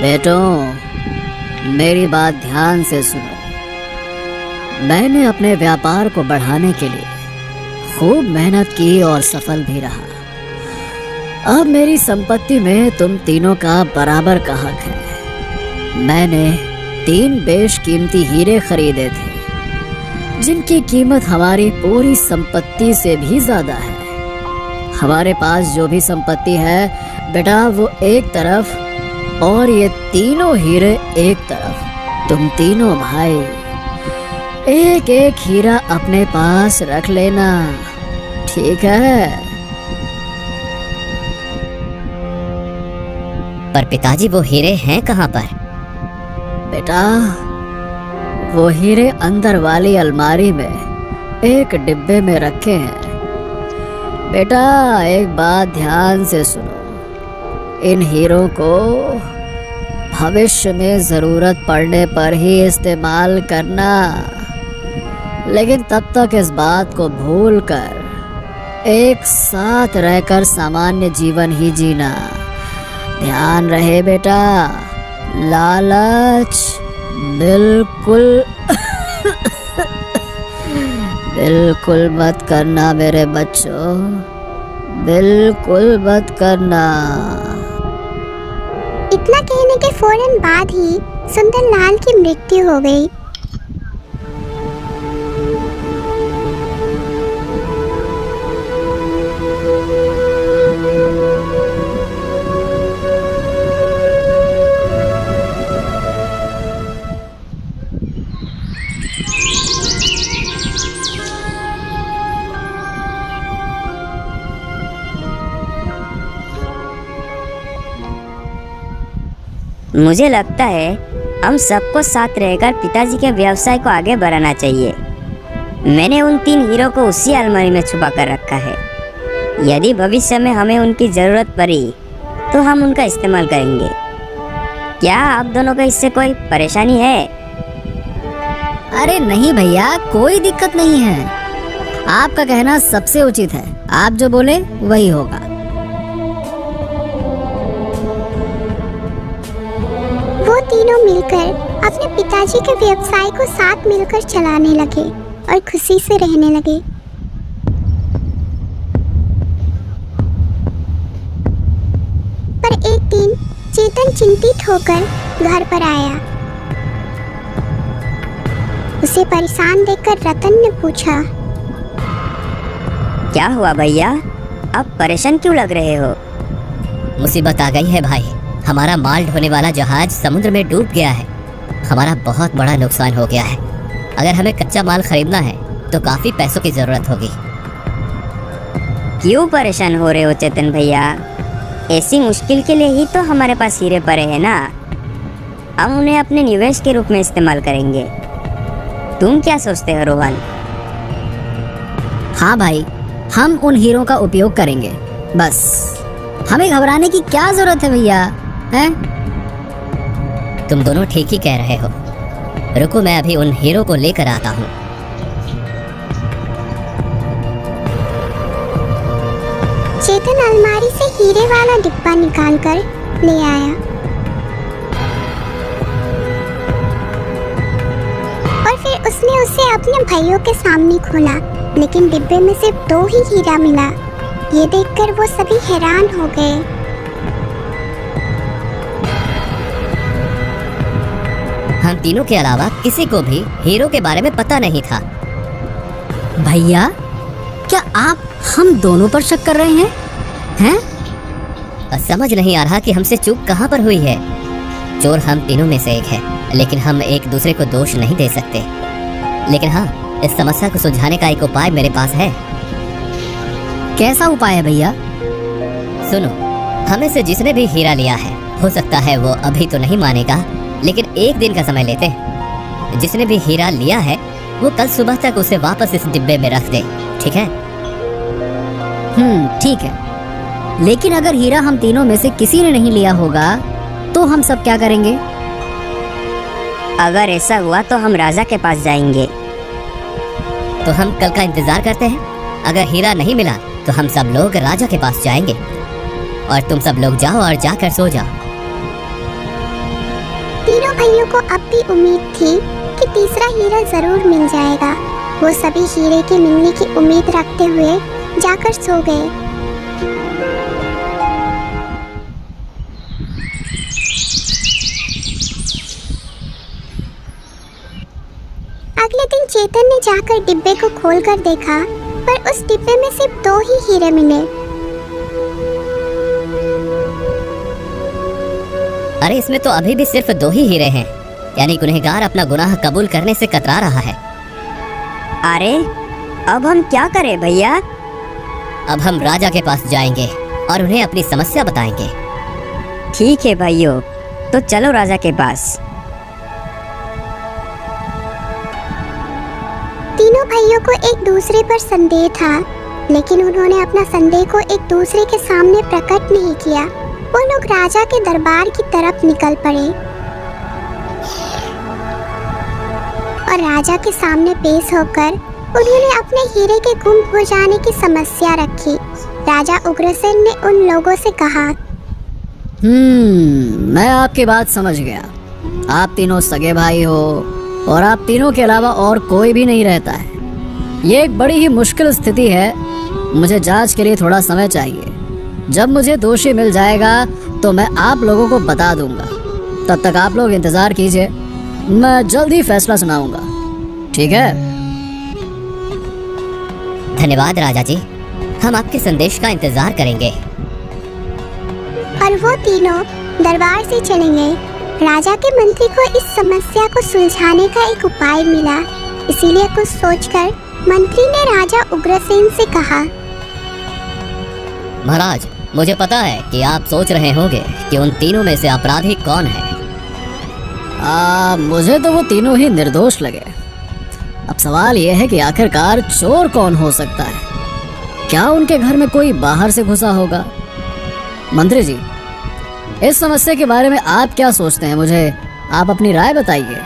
बेटों, मेरी बात ध्यान से सुनो। मैंने अपने व्यापार को बढ़ाने के लिए खूब मेहनत की और सफल भी रहा। अब मेरी संपत्ति में तुम तीनों का बराबर का हक है। मैंने 3 बेशकीमती हीरे खरीदे थे, जिनकी कीमत हमारी पूरी संपत्ति से भी ज्यादा है। हमारे पास जो भी संपत्ति है बेटा, वो एक तरफ और ये तीनों हीरे एक तरफ। तुम तीनों भाई एक एक हीरा अपने पास रख लेना, ठीक है? पर पिताजी, वो हीरे हैं कहाँ पर? बेटा, वो हीरे अंदर वाली अलमारी में एक डिब्बे में रखे हैं। बेटा, एक बात ध्यान से सुनो। इन हीरों को भविष्य में जरूरत पड़ने पर ही इस्तेमाल करना, लेकिन तब तक इस बात को भूलकर एक साथ रहकर सामान्य जीवन ही जीना। ध्यान रहे बेटा, लालच बिल्कुल बिल्कुल मत करना मेरे बच्चों, बिल्कुल मत करना। इतना कहने के फौरन बाद ही सुंदरलाल की मृत्यु हो गई। मुझे लगता है हम सबको साथ रहकर पिताजी के व्यवसाय को आगे बढ़ाना चाहिए। मैंने उन 3 हीरो को उसी अलमारी में छुपा कर रखा है। यदि भविष्य में हमें उनकी ज़रूरत पड़ी तो हम उनका इस्तेमाल करेंगे। क्या आप दोनों को इससे कोई परेशानी है? अरे नहीं भैया, कोई दिक्कत नहीं है। आपका कहना सबसे उचित है। आप जो बोले वही होगा। वो तीनों मिलकर अपने पिताजी के व्यवसाय को साथ मिलकर चलाने लगे और खुशी से रहने लगे। पर एक दिन चेतन चिंतित होकर घर पर आया। उसे परेशान देखकर रतन ने पूछा, क्या हुआ भैया, आप परेशान क्यों लग रहे हो? मुसीबत आ गई है भाई। हमारा माल ढोने वाला जहाज समुद्र में डूब गया है। हमारा बहुत बड़ा नुकसान हो गया है। अगर हमें कच्चा माल खरीदना है तो काफी पैसों की जरूरत होगी। क्यों परेशान हो रहे हो चेतन भैया? ऐसी मुश्किल के लिए ही तो हमारे पास हीरे पड़े हैं ना। हम उन्हें अपने निवेश के रूप में इस्तेमाल करेंगे। तुम क्या सोचते हो रोहन? हाँ भाई, हम उन हीरों का उपयोग करेंगे। बस हमें घबराने की क्या जरूरत है भैया, हैं? तुम दोनों ठीक ही कह रहे हो। रुको, मैं अभी उन हीरो को लेकर आता हूँ। चेतन अलमारी से हीरे वाला डिब्बा निकालकर ले आया और फिर उसने उसे अपने भाइयों के सामने खोला, लेकिन डिब्बे में सिर्फ 2 ही हीरा मिला। ये देखकर वो सभी हैरान हो गए। हम तीनों के अलावा किसी को भी हीरो के बारे में पता नहीं था। भैया, क्या आप हम दोनों पर शक कर रहे हैं? हैं? समझ नहीं आ रहा कि हमसे चूक कहाँ पर हुई है। चोर हम तीनों में से एक है, लेकिन हम एक दूसरे को दोष नहीं दे सकते। लेकिन हाँ, इस समस्या को सुलझाने का एक उपाय मेरे पास है। कैसा उपाय है भैया? सुनो, हमें से जिसने भी हीरा लिया है, हो सकता है वो अभी तो नहीं मानेगा, लेकिन एक दिन का समय लेते हैं। जिसने भी हीरा लिया है वो कल सुबह तक उसे वापस इस डिब्बे में रख दे, ठीक है? ठीक है। लेकिन अगर हीरा हम तीनों में से किसी ने नहीं लिया होगा तो हम सब क्या करेंगे? अगर ऐसा हुआ तो हम राजा के पास जाएंगे। तो हम कल का इंतजार करते हैं। अगर हीरा नहीं मिला तो हम सब लोग राजा के पास जाएंगे और तुम सब लोग जाओ और जाकर सो जाओ। भाइयों को अब भी उम्मीद थी कि तीसरा हीरा जरूर मिल जाएगा। वो सभी हीरे के मिलने की उम्मीद रखते हुए जाकर सो गए। अगले दिन चेतन ने जाकर डिब्बे को खोलकर देखा, पर उस डिब्बे में सिर्फ 2 ही हीरे मिले। अरे इसमें तो अभी भी सिर्फ 2 ही हीरे हैं, यानी गुनहगार अपना गुनाह कबूल करने से कतरा रहा है। अरे अब हम क्या करें भैया? अब हम राजा के पास जाएंगे और उन्हें अपनी समस्या बताएंगे। ठीक है भाइयों, तो चलो राजा के पास। तीनों भाइयों को एक दूसरे पर संदेह था, लेकिन उन्होंने अपना संदेह को एक दूसरे के सामने प्रकट नहीं किया। वो लोग राजा के दरबार की तरफ निकल पड़े और राजा के सामने पेश होकर उन्होंने अपने हीरे के गुम हो जाने की समस्या रखी। राजा उग्रसेन ने उन लोगों से कहा, मैं आपकी बात समझ गया। आप तीनों सगे भाई हो और आप तीनों के अलावा और कोई भी नहीं रहता है। ये एक बड़ी ही मुश्किल स्थिति है। मुझे जांच के लिए थोड़ा समय चाहिए। जब मुझे दोषी मिल जाएगा तो मैं आप लोगों को बता दूंगा। तब तक आप लोग इंतजार कीजिए, मैं जल्द ही फैसला सुनाऊंगा। ठीक है? धन्यवाद राजा जी, हम आपके संदेश का इंतजार करेंगे। और वो तीनों दरबार से चले गए। राजा के मंत्री को इस समस्या को सुलझाने का एक उपाय मिला, इसीलिए कुछ सोचकर मंत्री ने राजा उग्रसेन से कहा, महाराज, मुझे पता है कि आप सोच रहे होंगे कि उन तीनों में से अपराधी कौन है। मुझे तो वो तीनों ही निर्दोष लगे। अब सवाल यह है कि आखिरकार चोर कौन हो सकता है? क्या उनके घर में कोई बाहर से घुसा होगा? मंत्री जी, इस समस्या के बारे में आप क्या सोचते हैं? मुझे आप अपनी राय बताइए।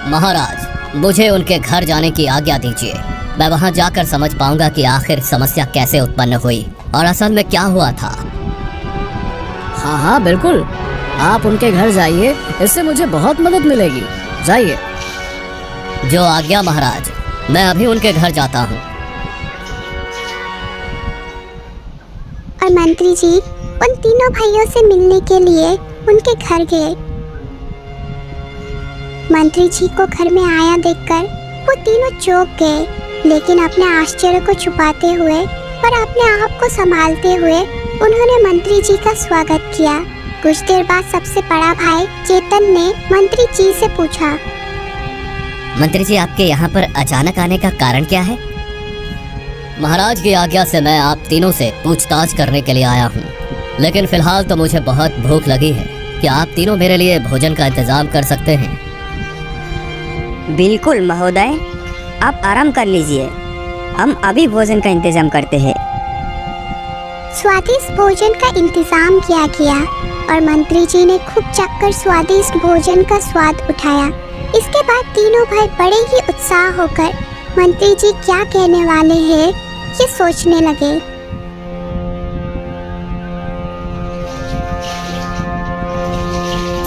महाराज, मुझे उनके घर जाने की आज्ञा दीजिए। मैं वहां जाकर समझ पाऊंगा कि आखिर समस्या कैसे उत्पन्न हुई और असल में क्या हुआ था। हाँ बिल्कुल, आप उनके घर जाइए, इससे मुझे बहुत मदद मिलेगी। जाइए। जो आज्ञा महाराज, मैं अभी उनके घर जाता हूँ। और मंत्री जी उन तीनों भाइयों से मिलने के लिए उनके घर गए। मंत्री जी को घर में आया देखकर वो तीनों चौंक गए, लेकिन अपने आश्चर्य को छुपाते हुए और अपने आप को संभालते हुए उन्होंने मंत्री जी का स्वागत किया। कुछ देर बाद सबसे बड़ा भाई चेतन ने मंत्री जी से पूछा, मंत्री जी, आपके यहाँ पर अचानक आने का कारण क्या है? महाराज की आज्ञा से मैं आप तीनों से पूछताछ करने के लिए आया हूँ, लेकिन फिलहाल तो मुझे बहुत भूख लगी है। क्या आप तीनों मेरे लिए भोजन का इंतजाम कर सकते हैं? बिल्कुल महोदय, आप आराम कर लीजिए, हम अभी भोजन का इंतजाम करते हैं। स्वादिष्ट भोजन का इंतजाम किया गया और मंत्री जी ने खूब चखकर स्वादिष्ट भोजन का स्वाद उठाया। इसके बाद तीनों भाई बड़े ही उत्साह होकर मंत्री जी क्या कहने वाले हैं ये सोचने लगे।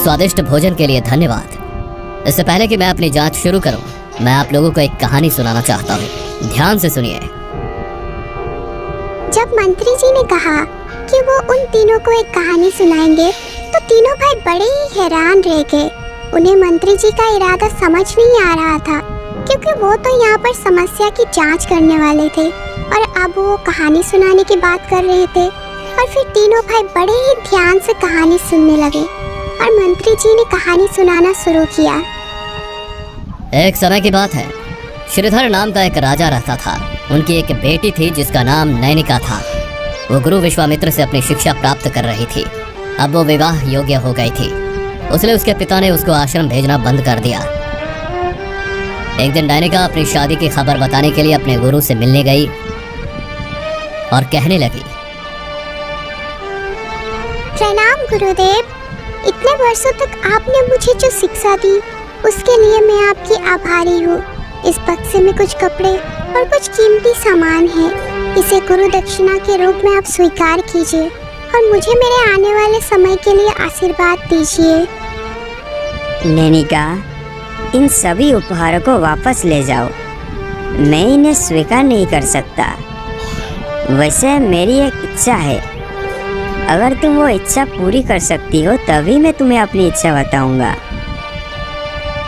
स्वादिष्ट भोजन के लिए धन्यवाद। इससे पहले कि मैं अपनी जांच शुरू करूं, मैं आप लोगों को एक कहानी सुनाना चाहता हूं। ध्यान से सुनिए। जब मंत्री जी ने कहा कि वो उन तीनों को एक कहानी सुनाएंगे, तो तीनों भाई बड़े ही हैरान रह गए। उन्हें मंत्री जी का इरादा समझ नहीं आ रहा था, क्योंकि वो तो यहाँ पर समस्या की जांच करने वाले थे और अब वो कहानी सुनाने की बात कर रहे थे। और फिर तीनों भाई बड़े ही ध्यान से कहानी सुनने लगे और मंत्री जी ने कहानी सुनाना शुरू किया। एक समय की बात है, श्रीधर नाम का एक राजा रहता था। उनकी एक बेटी थी जिसका नाम नैनिका था। वो गुरु विश्वामित्र से अपनी शिक्षा प्राप्त कर रही थी। अब वो विवाह योग्य हो गई थी, इसलिए उसके पिता ने उसको आश्रम भेजना बंद कर दिया। एक दिन नैनिका अपनी शादी की खबर बताने के लिए अपने गुरु से मिलने गई और कहने लगी, प्रणाम गुरुदेव, इतने वर्षों तक आपने मुझे जो शिक्षा दी उसके लिए मैं आपकी आभारी हूँ। इस बक्से में कुछ कपड़े और कुछ कीमती सामान है। इसे गुरु दक्षिणा के रूप में आप स्वीकार कीजिए और मुझे मेरे आने वाले समय के लिए आशीर्वाद दीजिए। नैनिका, इन सभी उपहारों को वापस ले जाओ। मैं इन्हें स्वीकार नहीं कर सकता। वैसे मेरी एक इच्छा है, अगर तुम वो इच्छा पूरी कर सकती हो तभी मैं तुम्हें अपनी इच्छा बताऊंगा।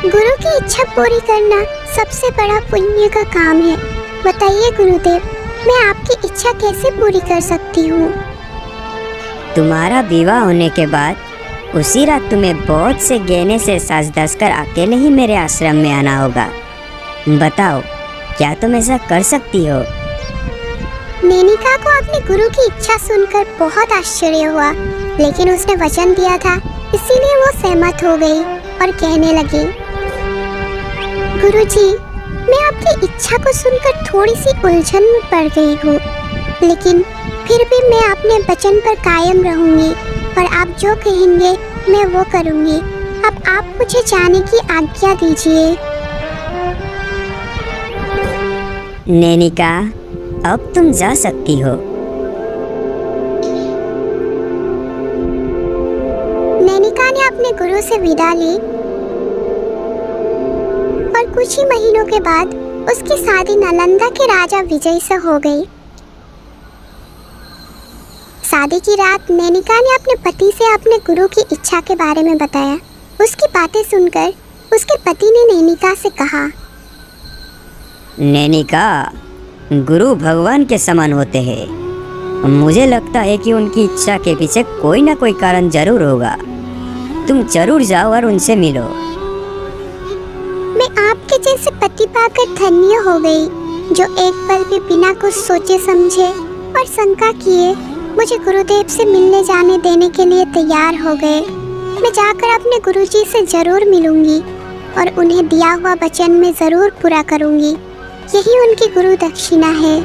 गुरु की इच्छा पूरी करना सबसे बड़ा पुण्य का काम है। बताइए गुरुदेव, मैं आपकी इच्छा कैसे पूरी कर सकती हूँ? तुम्हारा विवाह होने के बाद उसी रात तुम्हें बहुत से गहने से साज धज कर अकेले ही मेरे आश्रम में आना होगा। बताओ, क्या तुम ऐसा कर सकती हो? नैनिका को अपने गुरु की इच्छा सुनकर बहुत आश्चर्य हुआ, लेकिन उसने वचन दिया था, इसीलिए वो सहमत हो गई और कहने लगी, गुरुजी, मैं आपकी इच्छा को सुनकर थोड़ी सी उलझन में पड़ गई हूँ, लेकिन फिर भी मैं अपने वचन पर कायम रहूंगी और आप जो कहेंगे मैं वो करूंगी। अब आप मुझे जाने की आज्ञा दीजिए। नैनिका, अब तुम जा सकती हो। नैनिका ने अपने गुरु से विदा ली और कुछ ही महीनों के बाद उसकी शादी नालंदा के राजा विजय से हो गई। शादी की रात नैनिका ने अपने पति से अपने गुरु की इच्छा के बारे में बताया। उसकी बातें सुनकर उसके पति ने नैनिका से कहा, नैनिका, गुरु भगवान के समान होते हैं। मुझे लगता है कि उनकी इच्छा के पीछे कोई ना कोई कारण जरूर होगा। तुम जरूर जाओ और उनसे मिलो। मैं आपके जैसे पति पाकर धन्य हो गई, जो एक पल भी बिना कुछ सोचे समझे और शंका किए मुझे गुरुदेव से मिलने जाने देने के लिए तैयार हो गए। मैं जाकर अपने गुरुजी से जरूर मिलूंगी और उन्हें दिया हुआ वचन मैं जरूर पूरा करूंगी। यही उनकी गुरु दक्षिणा है।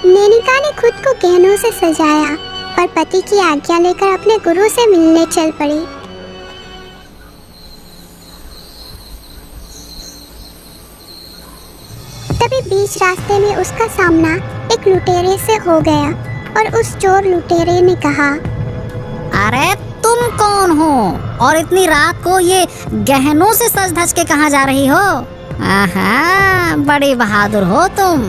नैनिका ने खुद को गहनों से सजाया और पति की आज्ञा लेकर अपने गुरु से मिलने चल पड़ी। तभी बीच रास्ते में उसका सामना एक लुटेरे से हो गया और उस चोर लुटेरे ने कहा, अरे तुम कौन हो और इतनी रात को ये गहनों से सज धज के कहाँ जा रही हो? आहा, बड़ी बहादुर हो तुम।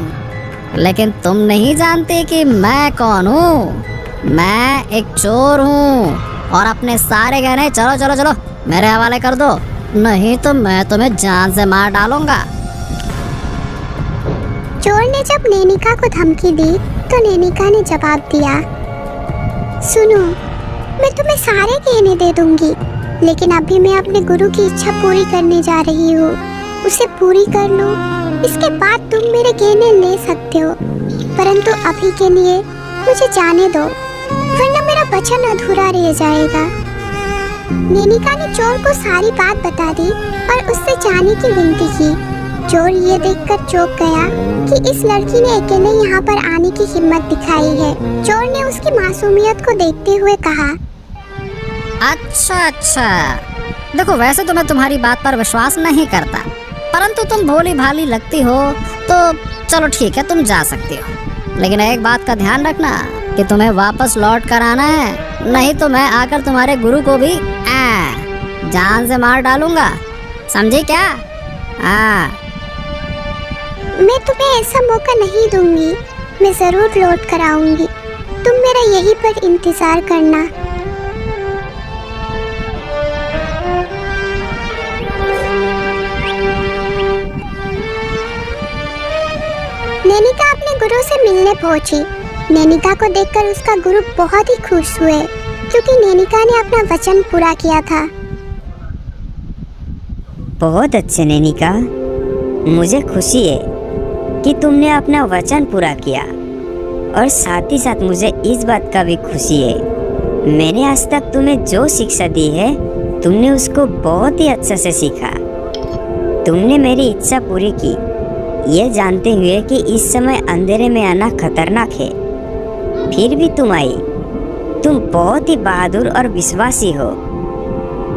लेकिन तुम नहीं जानते कि मैं कौन हूँ। मैं एक चोर हूँ और अपने सारे गहने चलो चलो चलो मेरे हवाले कर दो, नहीं तो मैं तुम्हें जान से मार डालूंगा। चोर ने जब नैनिका को धमकी दी तो नैनिका ने जवाब दिया, सुनो, मैं तुम्हें सारे गहने दे दूंगी, लेकिन अभी मैं अपने गुरु की इच्छा पूरी करने जा रही हूँ। उसे पूरी कर लो, इसके बाद तुम मेरे गहने ले सकते हो, परंतु अभी के लिए मुझे जाने दो, वरना मेरा वचन अधूरा रह जाएगा। नैनिका ने चोर को सारी बात बता दी और उससे जाने की विनती की। चोर ये देखकर चौंक गया कि इस लड़की ने अकेले यहाँ पर आने की हिम्मत दिखाई है। चोर ने उसकी मासूमियत को देखते हुए कहा, अच्छा, देखो वैसे तो मैं तुम्हारी बात पर विश्वास नहीं करता, परंतु तुम भोली भाली लगती हो तो चलो ठीक है, तुम जा सकती हो। लेकिन एक बात का ध्यान रखना कि तुम्हें वापस लौट कर आना है, नहीं तो मैं आकर तुम्हारे गुरु को भी जान से मार डालूंगा, समझी क्या? मैं तुम्हें ऐसा मौका नहीं दूंगी, मैं जरूर लौट कर आऊंगी। तुम मेरा यहीं पर इंतजार करना। नैनिका अपने गुरु से मिलने पहुंची। नैनिका को देखकर उसका गुरु बहुत ही खुश हुए, क्योंकि नैनिका ने अपना वचन पूरा किया था। बहुत अच्छे नैनिका, मुझे खुशी है कि तुमने अपना वचन पूरा किया, और साथ ही साथ मुझे इस बात का भी खुशी है, मैंने आज तक तुम्हें जो शिक्षा दी है तुमने उसको बहुत ही अच्छा से सीखा। तुमने मेरी इच्छा पूरी की, ये जानते हुए कि इस समय अंधेरे में आना खतरनाक है, फिर भी तुम आई। तुम बहुत ही बहादुर और विश्वासी हो।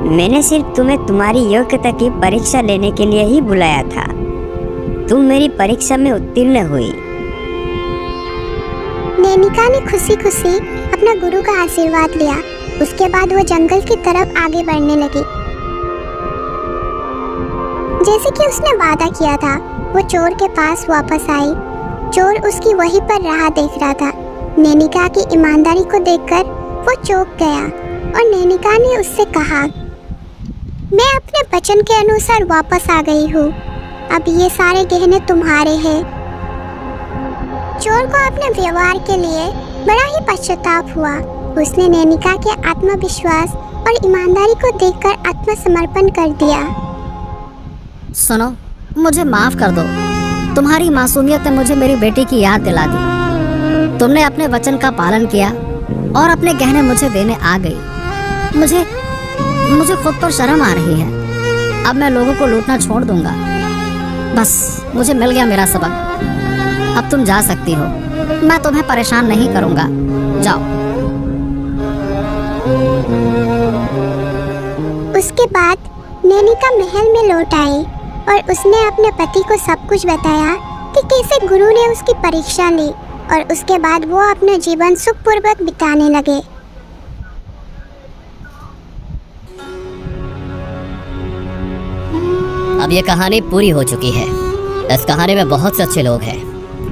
मैंने सिर्फ तुम्हें तुम्हारी योग्यता की परीक्षा लेने के लिए ही बुलाया था। तुम मेरी परीक्षा में उत्तीर्ण हुई। नैनिका ने खुशी खुशी अपना गुरु का आशीर्वाद लिया उसके बाद वो जंगल की तरफ आगे बढ़ने लगी। जैसे कि उसने वादा किया था, वो चोर के पास वापस आई। चोर उसकी वहीं पर राह देख रहा था। नैनिका की ईमानदारी को देखकर वो चौंक गया और नैनिका ने उससे कहा, मैं अपने वचन के अनुसार वापस आ गई हूँ। अब ये सारे गहने तुम्हारे हैं। चोर को अपने व्यवहार के लिए बड़ा ही पश्चाताप हुआ। उसने नैनिका के आत्मविश्वास और ईमानदारी को देखकर आत्मसमर्पण कर दिया। सुनो, मुझे माफ कर दो। तुम्हारी मासूमियत ने मुझे मेरी बेटी की याद दिला दी। तुमने अपने वचन का पालन किया और अपने गहने मुझे देने आ गई। मुझे खुद पर शर्म आ रही है। अब मैं लोगों को लूटना छोड़ दूंगा। बस मुझे मिल गया मेरा सबक। अब तुम जा सकती हो। मैं तुम्हें परेशान नहीं करूंगा। जाओ। उसके बाद नैनिका महल में लौट आई और उसने अपने पति को सब कुछ बताया कि कैसे गुरु ने उसकी परीक्षा ली, और उसके बाद वो अपना जीवन सुखपूर्वक बिताने लगे। अब ये कहानी पूरी हो चुकी है। इस कहानी में बहुत से अच्छे लोग हैं,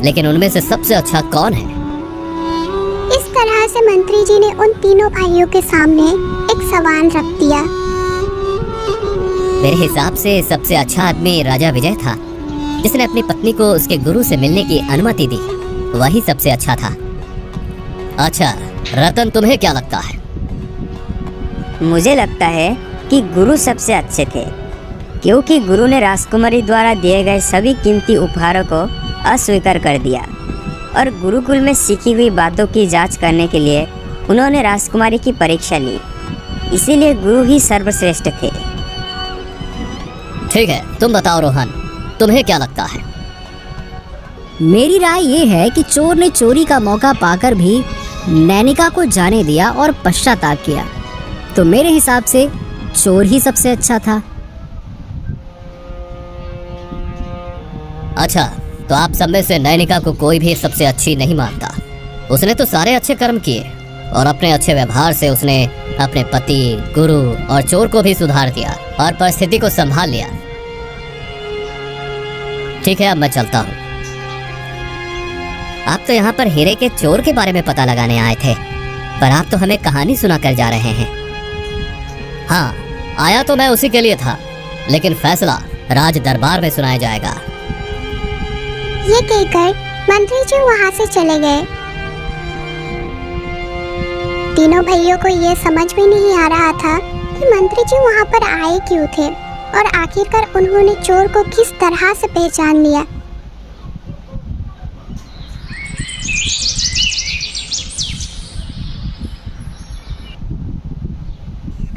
लेकिन उनमें से सबसे अच्छा कौन है? इस तरह से मंत्री जी ने उन तीनों भाइयों के सामने एक सवाल रख दिया। मेरे हिसाब से सबसे अच्छा आदमी राजा विजय था, जिसने अपनी पत्नी को उसके गुरु से मिलने की अनुमति दी। वही सबसे अच्छा था। अच्छा रतन, तुम्हें क्या लगता है? मुझे लगता है कि गुरु सबसे अच्छे थे, क्योंकि गुरु ने राजकुमारी द्वारा दिए गए सभी कीमती उपहारों को अस्वीकार कर दिया और गुरुकुल में सीखी हुई बातों की जांच करने के लिए उन्होंने राजकुमारी की परीक्षा ली। इसीलिए गुरु ही सर्वश्रेष्ठ थे। ठीक है, तुम बताओ रोहन, तुम्हें क्या लगता है? मेरी राय ये है कि चोर ने चोरी का मौका पाकर भी नैनिका को जाने दिया और पश्चाताप किया। तो मेरे हिसाब से चोर ही सबसे अच्छा था। अच्छा, तो आप सब में से नैनिका को कोई भी सबसे अच्छी नहीं मानता। उसने तो सारे अच्छे कर्म किए और अपने अच्छे व्यवहार से उसने अपने पति, गुरु और चोर को भी सुधार दिया और परिस्थिति को संभाल लिया। ठीक है, अब मैं चलता हूँ। आप तो यहाँ पर हीरे के चोर के बारे में पता लगाने आए थे, पर आप तो हमें कहानी सुनाकर जा रहे हैं। हाँ, आया तो मैं उसी के लिए था, लेकिन फैसला राज दरबार में सुनाया जाएगा। ये कहकर मंत्री जी वहाँ से चले गए। तीनों भाइयों को ये समझ में नहीं आ रहा था कि मंत्री जी वहाँ पर आए क्यों थे, और आखिरकार उन्होंने चोर को किस तरह से पहचान लिया।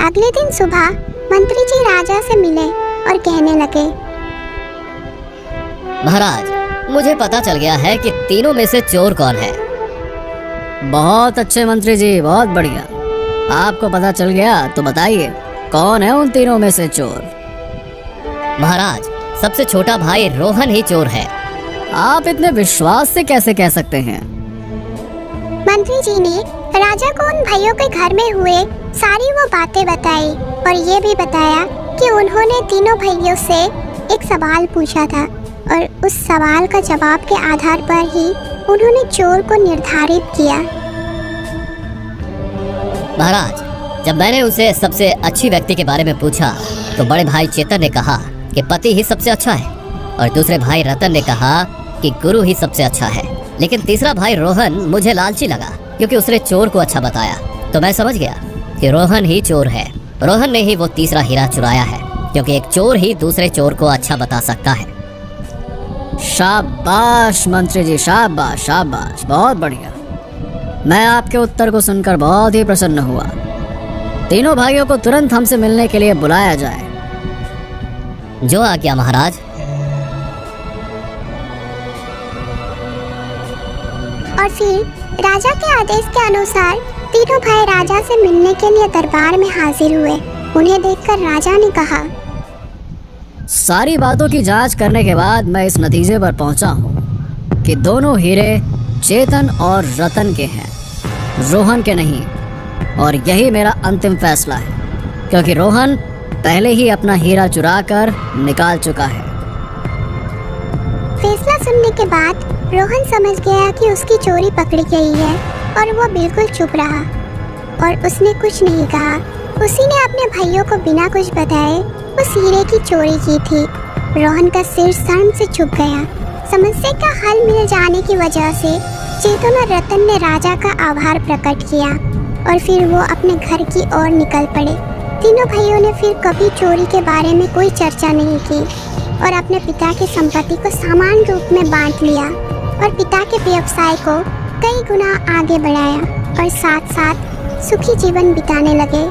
अगले दिन सुबह मंत्री जी राजा से मिले और कहने लगे, महाराज, मुझे पता चल गया है कि तीनों में से चोर कौन है। बहुत अच्छे मंत्री जी, बहुत बढ़िया। आपको पता चल गया तो बताइए, कौन है उन तीनों में से चोर? महाराज, सबसे छोटा भाई रोहन ही चोर है। आप इतने विश्वास से कैसे कह सकते हैं? मंत्री जी ने राजा को उन भाइयों के घर में हुए सारी वो बातें बताई और ये भी बताया कि उन्होंने तीनों भाइयों से एक सवाल पूछा था, और उस सवाल का जवाब के आधार पर ही उन्होंने चोर को निर्धारित किया। महाराज, जब मैंने उनसे सबसे अच्छी व्यक्ति के बारे में पूछा तो बड़े भाई चेतन ने कहा कि पति ही सबसे अच्छा है, और दूसरे भाई रतन ने कहा कि गुरु ही सबसे अच्छा है। लेकिन तीसरा भाई रोहन मुझे लालची लगा, क्योंकि उसने चोर को अच्छा बताया। तो मैं समझ गया कि रोहन ही चोर है। रोहन ने ही वो तीसरा हीरा चुराया है, क्योंकि एक चोर ही दूसरे चोर को अच्छा बता सकता है। शाबाश मंत्री जी, शाबाश शाबाश, बहुत बढ़िया। मैं आपके उत्तर को सुनकर बहुत ही प्रसन्न हुआ। तीनों भाइयों को तुरंत हमसे मिलने के लिए बुलाया जाए। जो आज्ञा महाराज। और फिर राजा के आदेश के अनुसार तीनों भाई राजा से मिलने के लिए दरबार में हाजिर हुए। उन्हें देखकर राजा ने कहा, सारी बातों की जांच करने के बाद मैं इस नतीजे पर पहुंचा हूं कि दोनों हीरे चेतन और रतन के हैं, रोहन के नहीं। और यही मेरा अंतिम फैसला है, क्योंकि रोहन पहले ही अपना हीरा चुरा कर निकाल चुका है। फैसला सुनने के बाद रोहन समझ गया कि उसकी चोरी पकड़ी गई है और वो बिल्कुल चुप रहा और उसने कुछ नहीं कहा। उसी ने अपने भाइयों को बिना कुछ बताए उस हीरे की चोरी की थी। रोहन का सिर शर्म से झुक गया। समस्या का हल मिल जाने की वजह से चेतन और रतन ने राजा का आभार प्रकट किया और फिर वो अपने घर की ओर निकल पड़े। तीनों भाइयों ने फिर कभी चोरी के बारे में कोई चर्चा नहीं की और अपने पिता की संपत्ति को समान रूप में बांट लिया और पिता के व्यवसाय को कई गुना आगे बढ़ाया और साथ साथ सुखी जीवन बिताने लगे।